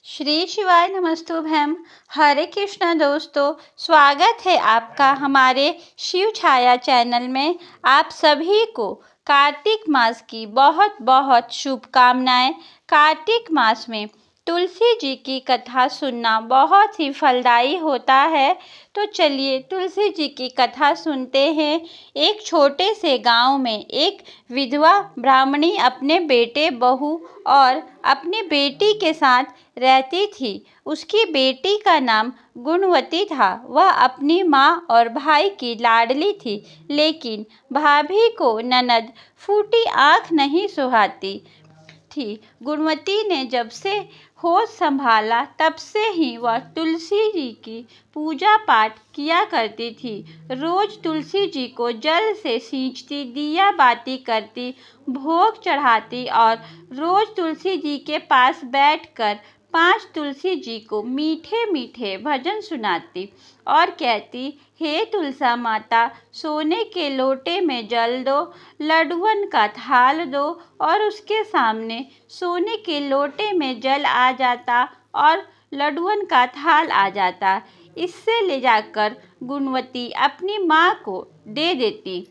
श्री शिवाय नमस्तुभ्यम। हरे कृष्णा दोस्तों, स्वागत है आपका हमारे शिव छाया चैनल में। आप सभी को कार्तिक मास की बहुत बहुत शुभकामनाएं। कार्तिक मास में तुलसी जी की कथा सुनना बहुत ही फलदायी होता है। तो चलिए तुलसी जी की कथा सुनते हैं। एक छोटे से गांव में एक विधवा ब्राह्मणी अपने बेटे, बहू और अपनी बेटी के साथ रहती थी। उसकी बेटी का नाम गुणवती था। वह अपनी माँ और भाई की लाडली थी, लेकिन भाभी को ननद फूटी आँख नहीं सुहाती थी। गुणवती ने जब से होश संभाला तब से ही वह तुलसी जी की पूजा पाठ किया करती थी। रोज तुलसी जी को जल से सींचती, दिया बाती करती, भोग चढ़ाती और रोज तुलसी जी के पास बैठकर 5 तुलसी जी को मीठे मीठे भजन सुनाती और कहती, हे तुलसा माता, सोने के लोटे में जल दो, लड्डुअन का थाल दो। और उसके सामने सोने के लोटे में जल आ जाता और लड्डुअन का थाल आ जाता। इससे ले जाकर गुणवती अपनी माँ को दे देती।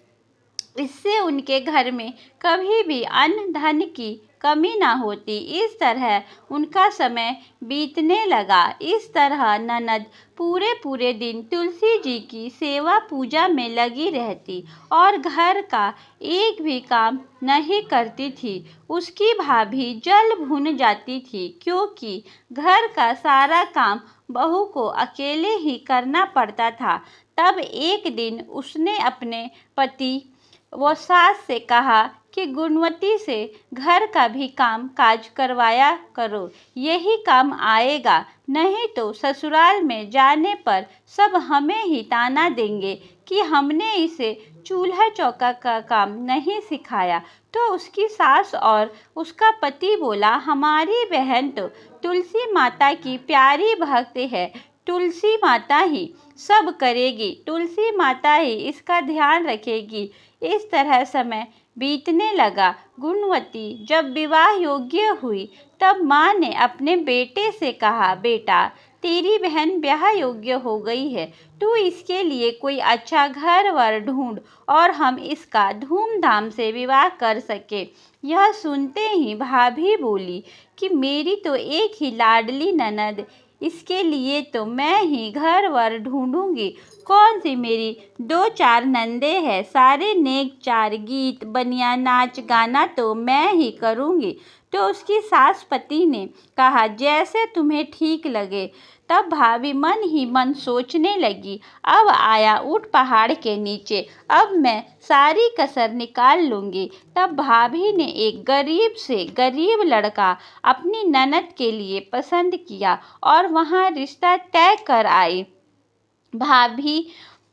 इससे उनके घर में कभी भी अन्न धन की कमी ना होती। इस तरह उनका समय बीतने लगा। इस तरह ननद पूरे पूरे दिन तुलसी जी की सेवा पूजा में लगी रहती और घर का एक भी काम नहीं करती थी। उसकी भाभी जल भून जाती थी, क्योंकि घर का सारा काम बहू को अकेले ही करना पड़ता था। तब एक दिन उसने अपने पति वो सास से कहा कि गुणवती से घर का भी काम काज करवाया करो, यही काम आएगा। नहीं तो ससुराल में जाने पर सब हमें ही ताना देंगे कि हमने इसे चूल्हा चौका का काम नहीं सिखाया। तो उसकी सास और उसका पति बोला, हमारी बहन तो तुलसी माता की प्यारी भक्त है, तुलसी माता ही सब करेगी, तुलसी माता ही इसका ध्यान रखेगी। इस तरह समय बीतने लगा। गुणवती जब विवाह योग्य हुई तब माँ ने अपने बेटे से कहा, बेटा, तेरी बहन ब्याह योग्य हो गई है, तू इसके लिए कोई अच्छा घर वर ढूंढ और हम इसका धूमधाम से विवाह कर सके। यह सुनते ही भाभी बोली कि मेरी तो एक ही लाडली ननद, इसके लिए तो मैं ही घर वर ढूंढूंगी। कौन सी मेरी 2-4 नंदे हैं, सारे नेक चार गीत बनिया नाच गाना तो मैं ही करूंगी। तो उसकी सास पति ने कहा, जैसे तुम्हें ठीक लगे। तब भाभी मन ही मन सोचने लगी, अब आया ऊंट पहाड़ के नीचे, अब मैं सारी कसर निकाल लूंगी। तब भाभी ने एक गरीब से गरीब लड़का अपनी ननद के लिए पसंद किया और वहां रिश्ता तय कर आई।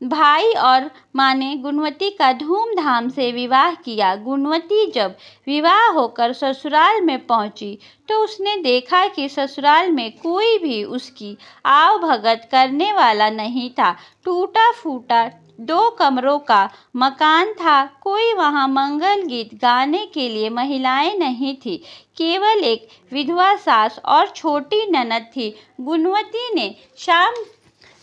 भाई और माँ ने गुणवती का धूमधाम से विवाह किया। गुणवती जब विवाह होकर ससुराल में पहुंची तो उसने देखा कि ससुराल में कोई भी उसकी आव भगत करने वाला नहीं था। टूटा फूटा 2 कमरों का मकान था। कोई वहां मंगल गीत गाने के लिए महिलाएं नहीं थी। केवल एक विधवा सास और छोटी ननद थी। गुणवती ने शाम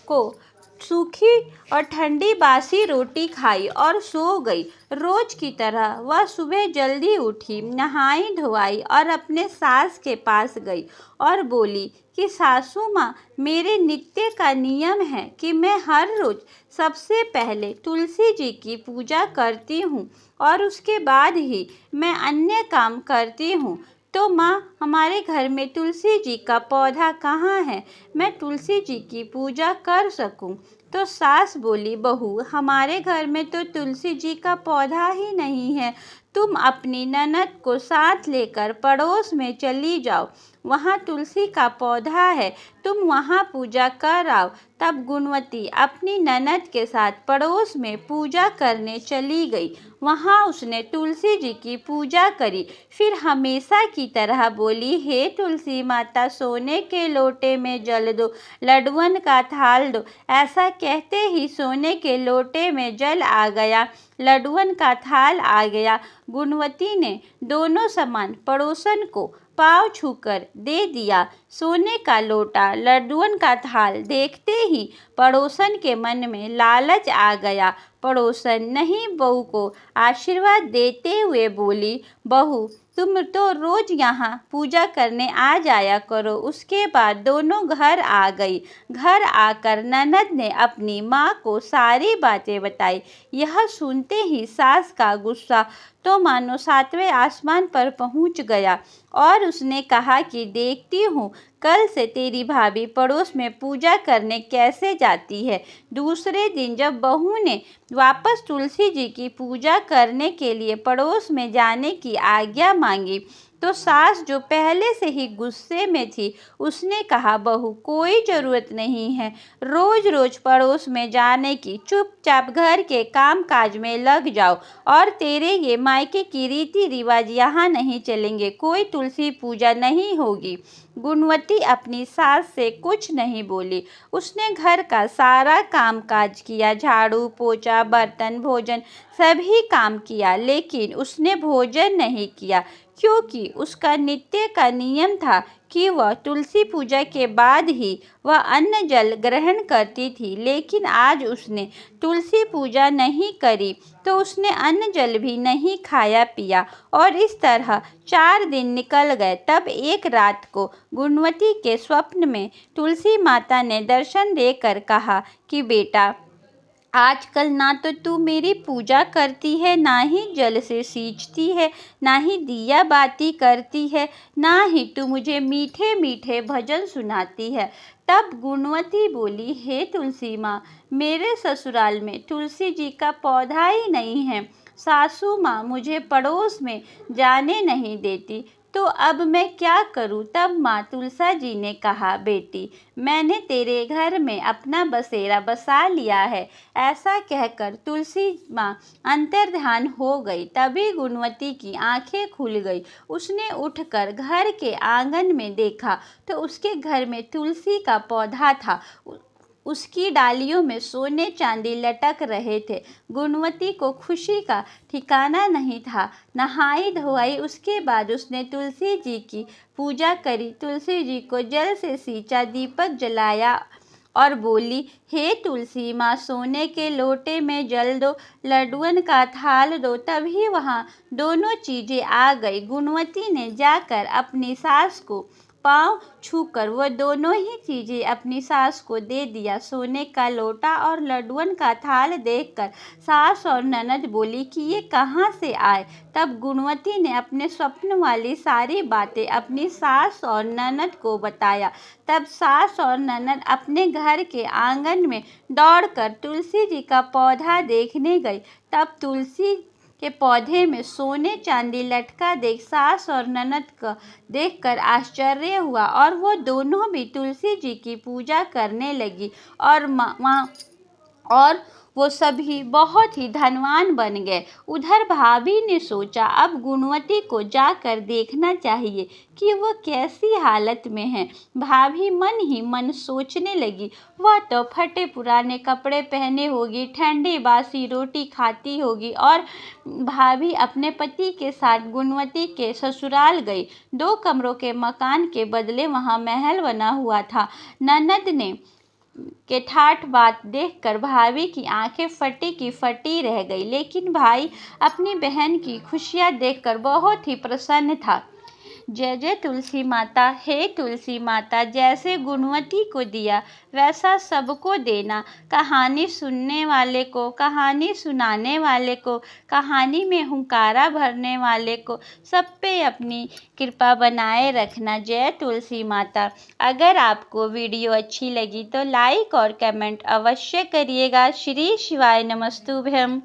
को सूखी और ठंडी बासी रोटी खाई और सो गई। रोज की तरह वह सुबह जल्दी उठी, नहाई धोई और अपने सास के पास गई और बोली कि सासू माँ, मेरे नित्य का नियम है कि मैं हर रोज सबसे पहले तुलसी जी की पूजा करती हूँ और उसके बाद ही मैं अन्य काम करती हूँ। तो माँ, हमारे घर में तुलसी जी का पौधा कहाँ है, मैं तुलसी जी की पूजा कर सकूं। तो सास बोली, बहू, हमारे घर में तो तुलसी जी का पौधा ही नहीं है। तुम अपनी ननद को साथ लेकर पड़ोस में चली जाओ, वहाँ तुलसी का पौधा है, तुम वहाँ पूजा कर आओ। तब गुणवती अपनी ननद के साथ पड़ोस में पूजा करने चली गई। वहाँ उसने तुलसी जी की पूजा करी। फिर हमेशा की तरह बोली, हे तुलसी माता, सोने के लोटे में जल दो, लड्डुअन का थाल दो। ऐसा कहते ही सोने के लोटे में जल आ गया, लड्डुअन का थाल आ गया। गुणवती ने दोनों सामान पड़ोसन को पाँव छूकर दे दिया। सोने का लोटा, लड्डुअन का थाल देखते ही पड़ोसन के मन में लालच आ गया। पड़ोसन नहीं बहू को आशीर्वाद देते हुए बोली, बहू तुम तो रोज यहाँ पूजा करने आ जाया करो। उसके बाद दोनों घर आ गई। घर आकर ननद ने अपनी माँ को सारी बातें बताई। यह सुनते ही सास का गुस्सा तो मानो सातवें आसमान पर पहुँच गया और उसने कहा कि देखती हूँ कल से तेरी भाभी पड़ोस में पूजा करने कैसे जाती है। दूसरे दिन जब बहू ने वापस तुलसी जी की पूजा करने के लिए पड़ोस में जाने की आज्ञा मांगी तो सास जो पहले से ही गुस्से में थी उसने कहा, बहू कोई ज़रूरत नहीं है रोज रोज पड़ोस में जाने की। चुपचाप घर के काम काज में लग जाओ और तेरे ये मायके की रीति रिवाज यहाँ नहीं चलेंगे। कोई तुलसी पूजा नहीं होगी। गुणवती अपनी सास से कुछ नहीं बोली। उसने घर का सारा काम काज किया, झाड़ू पोछा बर्तन भोजन सभी काम किया, लेकिन उसने भोजन नहीं किया क्योंकि उसका नित्य का नियम था कि वह तुलसी पूजा के बाद ही वह अन्न जल ग्रहण करती थी। लेकिन आज उसने तुलसी पूजा नहीं करी तो उसने अन्न जल भी नहीं खाया पिया और इस तरह 4 दिन निकल गए। तब एक रात को गुणवती के स्वप्न में तुलसी माता ने दर्शन देकर कहा कि बेटा आजकल ना तो तू मेरी पूजा करती है, ना ही जल से सींचती है, ना ही दिया बाती करती है, ना ही तू मुझे मीठे मीठे भजन सुनाती है। तब गुणवती बोली, हे तुलसी माँ, मेरे ससुराल में तुलसी जी का पौधा ही नहीं है। सासू माँ मुझे पड़ोस में जाने नहीं देती, तो अब मैं क्या करूं? तब माँ तुलसा जी ने कहा, बेटी मैंने तेरे घर में अपना बसेरा बसा लिया है। ऐसा कहकर तुलसी माँ अंतर्ध्यान हो गई। तभी गुणवती की आंखें खुल गई। उसने उठकर घर के आंगन में देखा तो उसके घर में तुलसी का पौधा था। उसकी डालियों में सोने चांदी लटक रहे थे। गुणवती को खुशी का ठिकाना नहीं था। नहाई धोई उसके बाद उसने तुलसी जी की पूजा करी, तुलसी जी को जल से सींचा, दीपक जलाया और बोली, हे तुलसी माँ, सोने के लोटे में जल दो, लड्डुअन का थाल दो। तभी वहाँ दोनों चीज़ें आ गई। गुणवती ने जाकर अपनी सास को पाँव छूकर वह दोनों ही चीज़ें अपनी सास को दे दिया। सोने का लोटा और लड्डुअन का थाल देखकर सास और ननद बोली कि ये कहाँ से आए। तब गुणवती ने अपने स्वप्न वाली सारी बातें अपनी सास और ननद को बताया। तब सास और ननद अपने घर के आंगन में दौड़कर तुलसी जी का पौधा देखने गई। तब तुलसी के पौधे में सोने चांदी लटका देख सास और ननद को देखकर आश्चर्य हुआ और वो दोनों भी तुलसी जी की पूजा करने लगी और वो सभी बहुत ही धनवान बन गए। उधर भाभी ने सोचा अब गुणवती को जाकर देखना चाहिए कि वह कैसी हालत में है। भाभी मन ही मन सोचने लगी, वह तो फटे पुराने कपड़े पहने होगी, ठंडी बासी रोटी खाती होगी। और भाभी अपने पति के साथ गुणवती के ससुराल गई। 2 कमरों के मकान के बदले वहाँ महल बना हुआ था। ननद ने के ठाठ बात देखकर भाभी की आंखें फटी की फटी रह गई, लेकिन भाई अपनी बहन की खुशियां देखकर बहुत ही प्रसन्न था। जय जय तुलसी माता। हे तुलसी माता, जैसे गुणवती को दिया वैसा सबको देना। कहानी सुनने वाले को, कहानी सुनाने वाले को, कहानी में हुंकारा भरने वाले को, सब पे अपनी कृपा बनाए रखना। जय तुलसी माता। अगर आपको वीडियो अच्छी लगी तो लाइक और कमेंट अवश्य करिएगा। श्री शिवाय नमस्तुभ्यम।